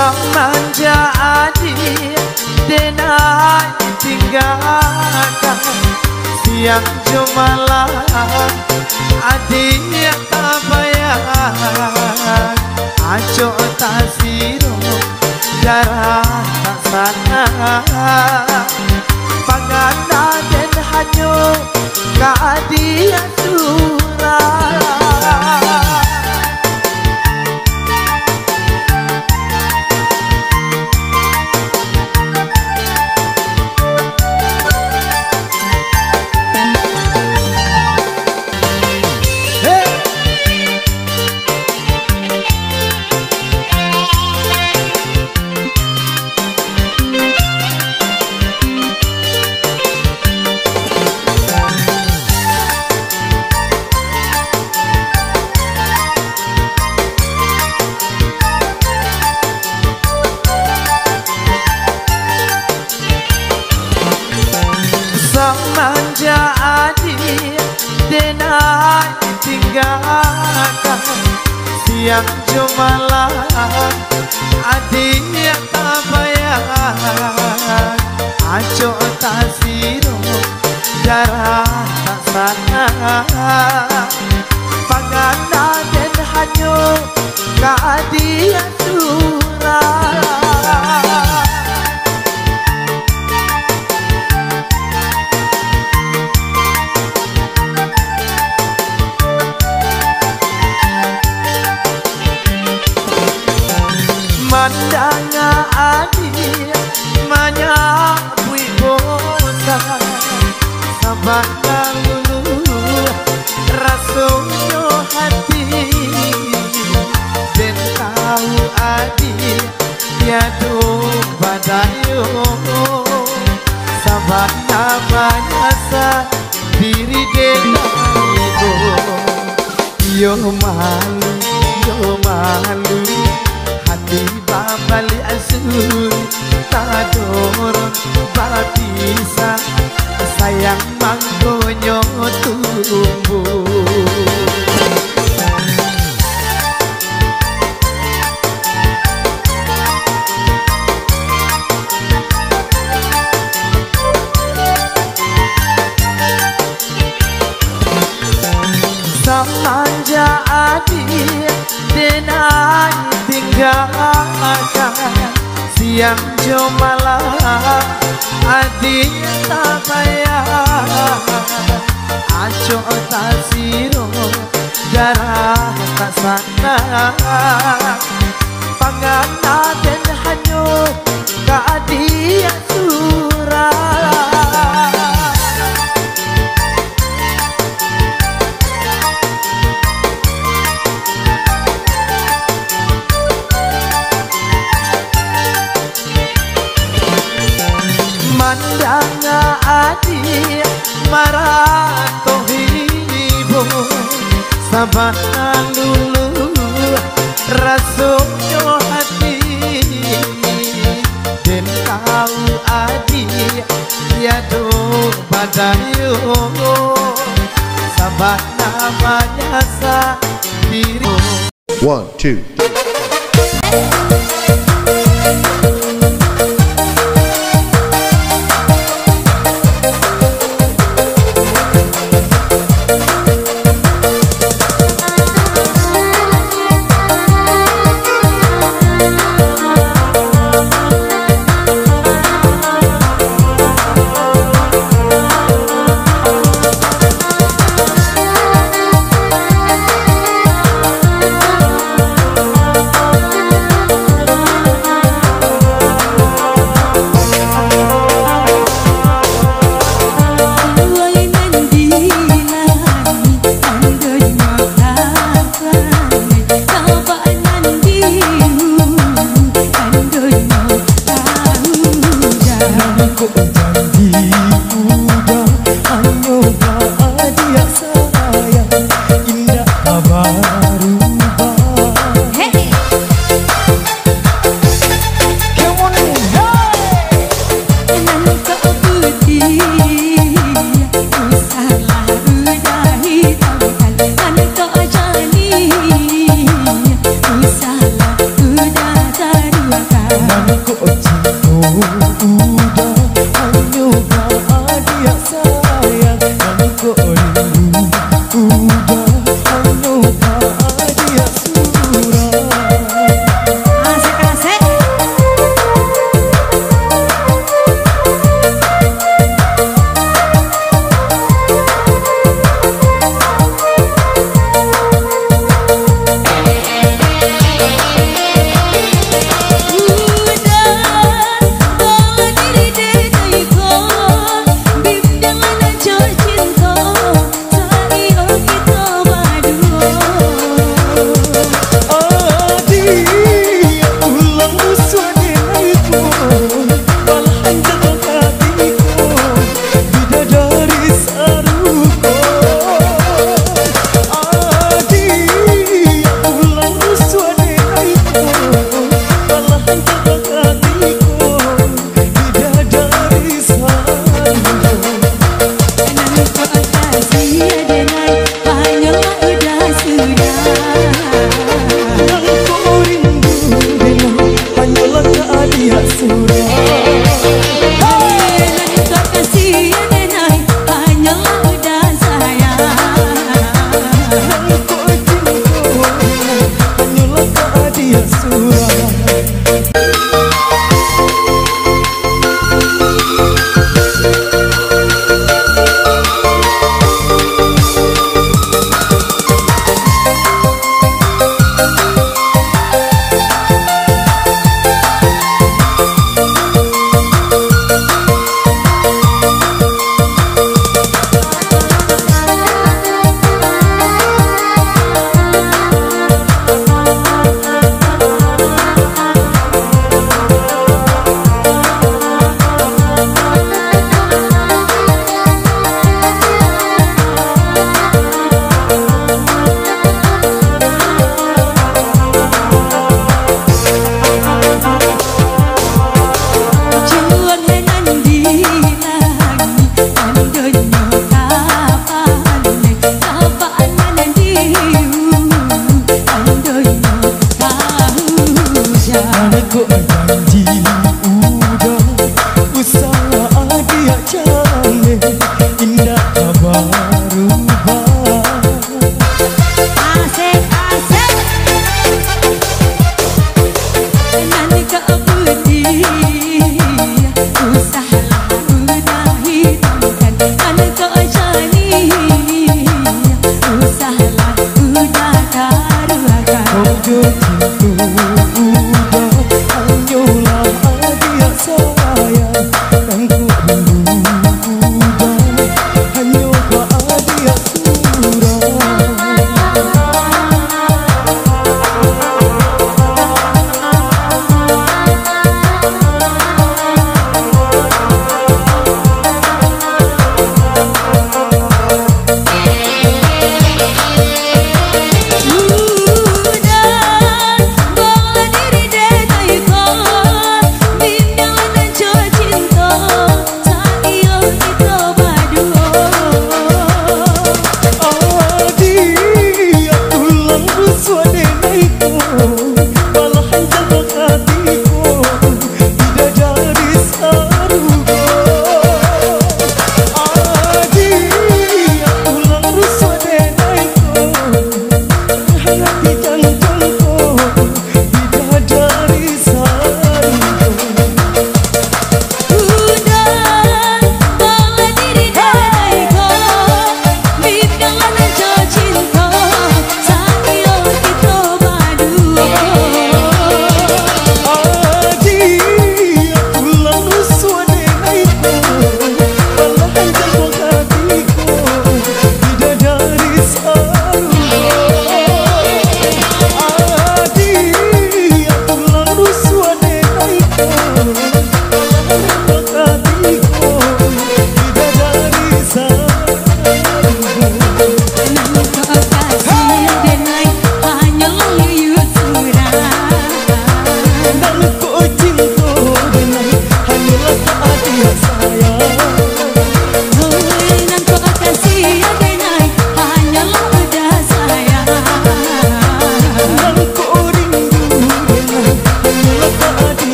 Semanja adik denai tinggalkan, siang jumalah adik tak bayar. Aco tak siro darah tak sana, panganda dan hanyo ka adik surah. Semanja adik denai tinggalkan, siang jumalah adik tak bayar. Aco tak siro darah tak sana, panganda dan hanyo ka adik surah. Mandanga adik menyapui bosan, sabana lulu rasanya hati. Dan tahu adik tiada badayo, sabana banyasa diri denaigo. Yo malu hati babali asun, tak dorong babisa, sayang manggonyo tumbuh. Semanja adik denai tinggalkan, siang jumalah adik tak bayar. Aco tak siro darah tak sana, panganda dan hanyo ka adik surah. Mandanga adik marato hibo, sabana lulu rasanya hati. Dan tahu adik tiada badayo, sabana banyasa diri. 1, 2, 3. Salah udah taruh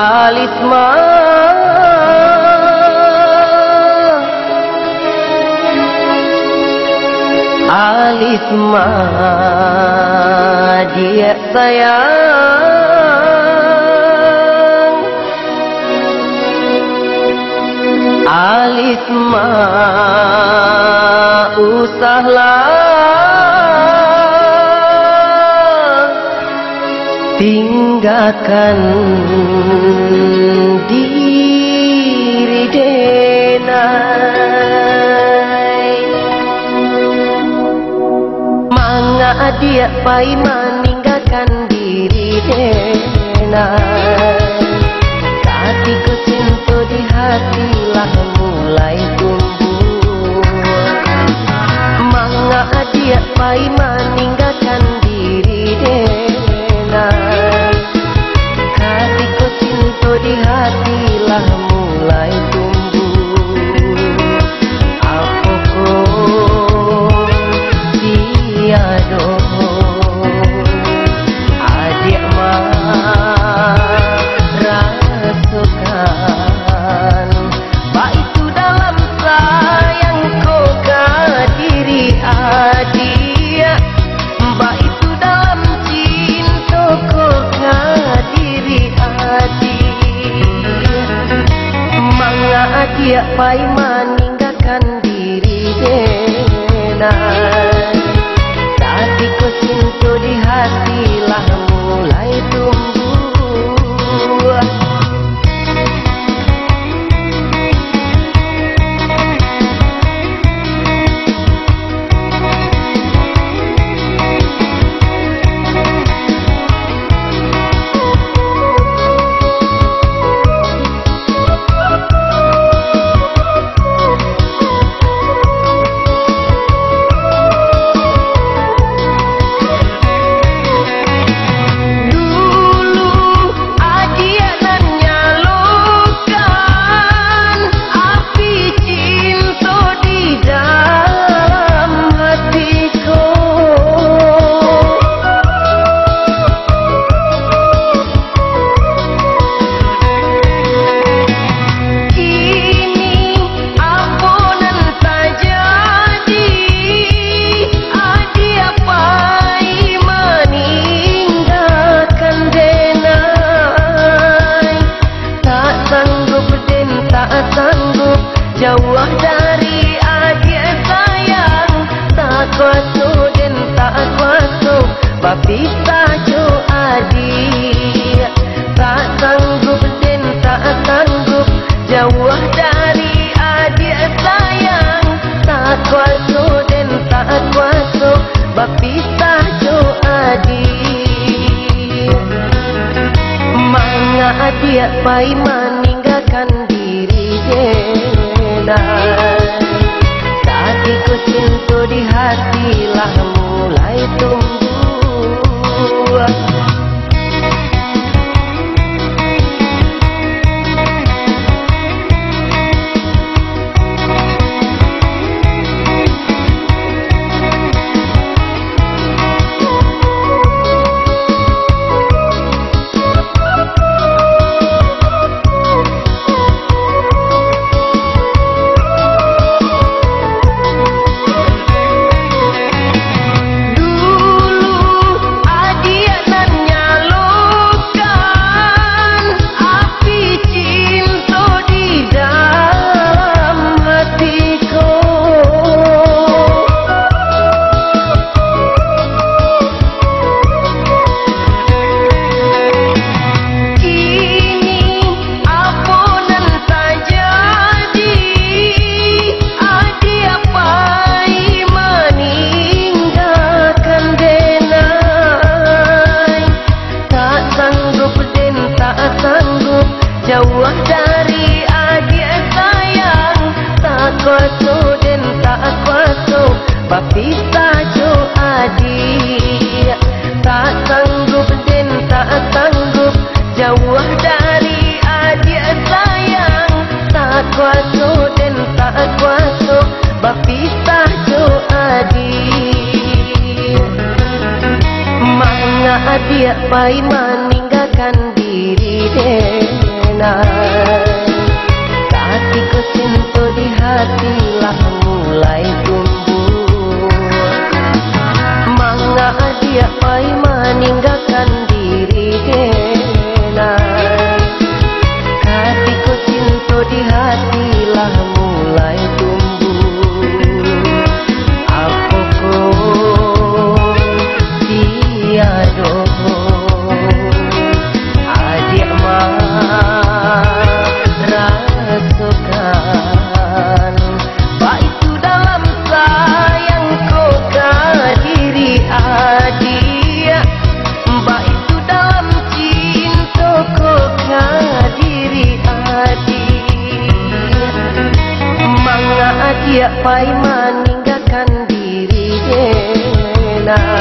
Alisma Alisma dia sayang, Alisma usahlah tinggalkan diri denai. Manga dia pai meninggalkan diri denai. Hatiku cinta di hatilah mulai tumbuh. Manga dia pai meninggalkan diri denai. Hatiku cinta di hatilah mulai tumbuh. Apoko tiada adik rasukan, baik itu dalam sayang kau ke diri adik, baik itu dalam cinta kau ke diri adik. Manga dia pai meninggalkan diri denai. Hatiku cinta di hatilah mulai tumbuh. Jauh dari adik sayang, tak kuasa dan tak kuasa berpisah jo adik. Tak sanggup dan tak sanggup jauh dari adik sayang, tak kuasa dan tak kuasa berpisah jo adik. Manga adik pai meninggalkan diri denai. Hatiku cinta di hatilah mulai tumbuh. Jauh dari adik sayang, tak kuasa dan tak kuasa berpisah jo adik. Tak sanggup dan tak sanggup jauh dari adik sayang, tak kuasa dan tak kuasa berpisah jo adik. Manga adik pai meninggalkan diri denai. pai meninggalkan diri Jena.